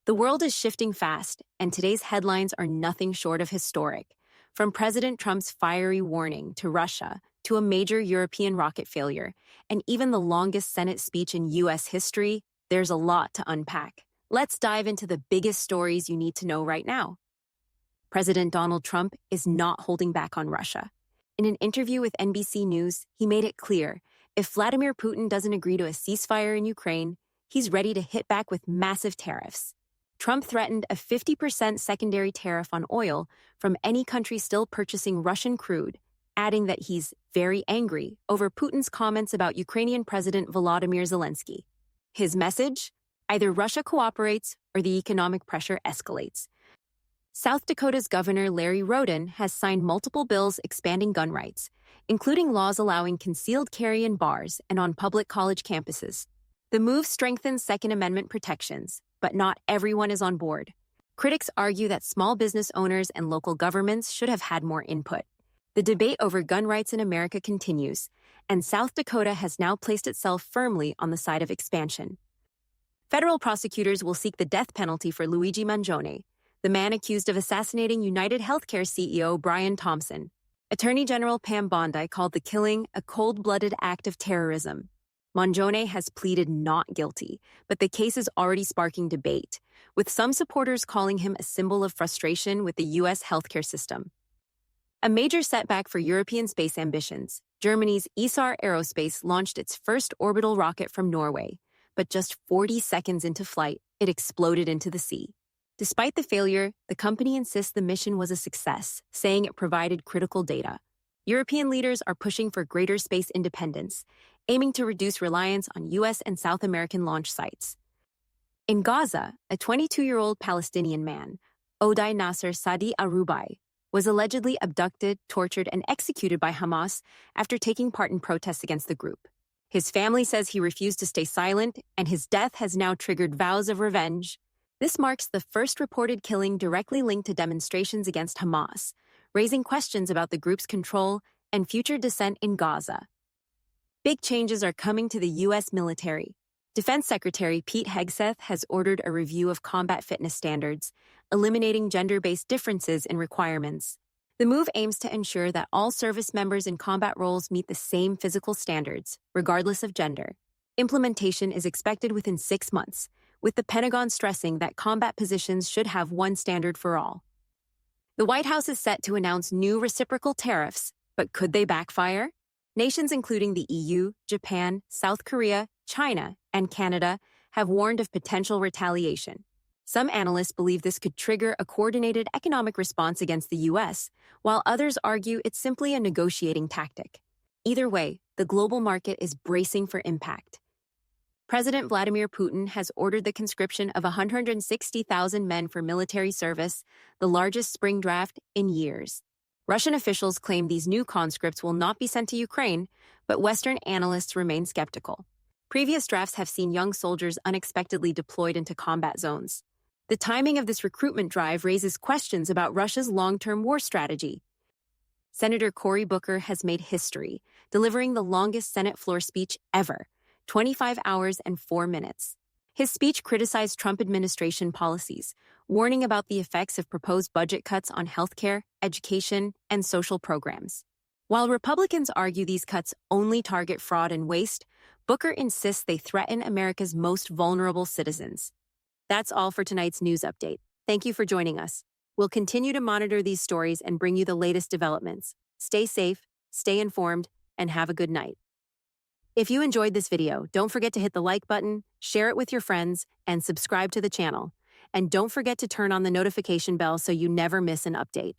The world is shifting fast, and today's headlines are nothing short of historic. From President Trump's fiery warning to Russia, to a major European rocket failure, and even the longest Senate speech in U.S. history, there's a lot to unpack. Let's dive into the biggest stories you need to know right now. President Donald Trump is not holding back on Russia. In an interview with NBC News, he made it clear, if Vladimir Putin doesn't agree to a ceasefire in Ukraine, he's ready to hit back with massive tariffs. Trump threatened a 50% secondary tariff on oil from any country still purchasing Russian crude, adding that he's very angry over Putin's comments about Ukrainian President Volodymyr Zelensky. His message? Either Russia cooperates or the economic pressure escalates. South Dakota's Governor Larry Roden has signed multiple bills expanding gun rights, including laws allowing concealed carry in bars and on public college campuses. The move strengthens Second Amendment protections, but not everyone is on board. Critics argue that small business owners and local governments should have had more input. The debate over gun rights in America continues, and South Dakota has now placed itself firmly on the side of expansion. Federal prosecutors will seek the death penalty for Luigi Mangione, the man accused of assassinating UnitedHealthcare CEO Brian Thompson. Attorney General Pam Bondi called the killing a cold-blooded act of terrorism. Mangione has pleaded not guilty, but the case is already sparking debate, with some supporters calling him a symbol of frustration with the U.S. healthcare system. A major setback for European space ambitions, Germany's ESAR Aerospace launched its first orbital rocket from Norway, but just 40 seconds into flight, it exploded into the sea. Despite the failure, the company insists the mission was a success, saying it provided critical data. European leaders are pushing for greater space independence, aiming to reduce reliance on U.S. and South American launch sites. In Gaza, a 22-year-old Palestinian man, Odai Nasser Sadi Arubai, was allegedly abducted, tortured, and executed by Hamas after taking part in protests against the group. His family says he refused to stay silent, and his death has now triggered vows of revenge. This marks the first reported killing directly linked to demonstrations against Hamas, raising questions about the group's control and future dissent in Gaza. Big changes are coming to the U.S. military. Defense Secretary Pete Hegseth has ordered a review of combat fitness standards, eliminating gender-based differences in requirements. The move aims to ensure that all service members in combat roles meet the same physical standards, regardless of gender. Implementation is expected within 6 months, with the Pentagon stressing that combat positions should have one standard for all. The White House is set to announce new reciprocal tariffs, but could they backfire? Nations including the EU, Japan, South Korea, China, and Canada have warned of potential retaliation. Some analysts believe this could trigger a coordinated economic response against the U.S., while others argue it's simply a negotiating tactic. Either way, the global market is bracing for impact. President Vladimir Putin has ordered the conscription of 160,000 men for military service, the largest spring draft in years. Russian officials claim these new conscripts will not be sent to Ukraine, but Western analysts remain skeptical. Previous drafts have seen young soldiers unexpectedly deployed into combat zones. The timing of this recruitment drive raises questions about Russia's long-term war strategy. Senator Cory Booker has made history, delivering the longest Senate floor speech ever, 25 hours and 4 minutes. His speech criticized Trump administration policies, warning about the effects of proposed budget cuts on healthcare, education, and social programs. While Republicans argue these cuts only target fraud and waste, Booker insists they threaten America's most vulnerable citizens. That's all for tonight's news update. Thank you for joining us. We'll continue to monitor these stories and bring you the latest developments. Stay safe, stay informed, and have a good night. If you enjoyed this video, don't forget to hit the like button, share it with your friends, and subscribe to the channel. And don't forget to turn on the notification bell so you never miss an update.